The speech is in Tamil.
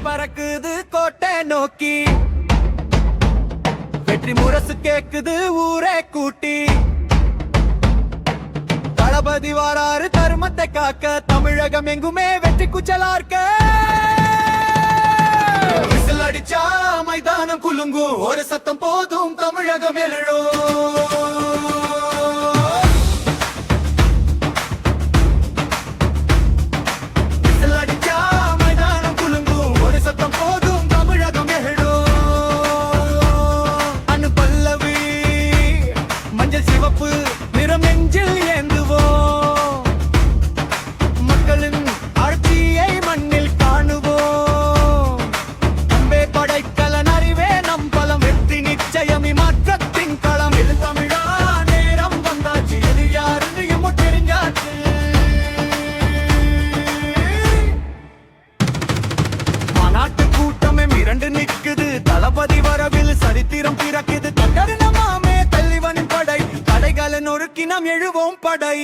பறக்குது கோட்டை நோக்கி, வெற்றி முரசு கேக்குது ஊரே கூட்டி. தளபதி வாராறு தர்மத்தை காக்க, தமிழகம் எங்குமே வெற்றி குச்சலார்க்க. விசில் அடிச்சா மைதானம் குலுங்கும், ஒரு சத்தம் போதும் தமிழகம் எழும். சிவப்பு நிறம் நெஞ்சில் ஏந்துவோம், மக்களின் ஆட்சியை மண்ணில் காணுவோம். அன்பே படைக்கலன் அறிவே நம் பலம், வெற்றி நிச்சயம் மாற்றத்தின் களம். இது தமிழா நேரம் வந்தாச்சு, இது யாருன்னு தெரிஞ்சாச்சு. மாநாட்டு கூட்டமே மிரண்டு நிற்குது, தளபதி வரவில் சரித்திரம் பிறக்குது. கண்டறினமாமே நொறுக்கி நாம் எழுவோம் படை.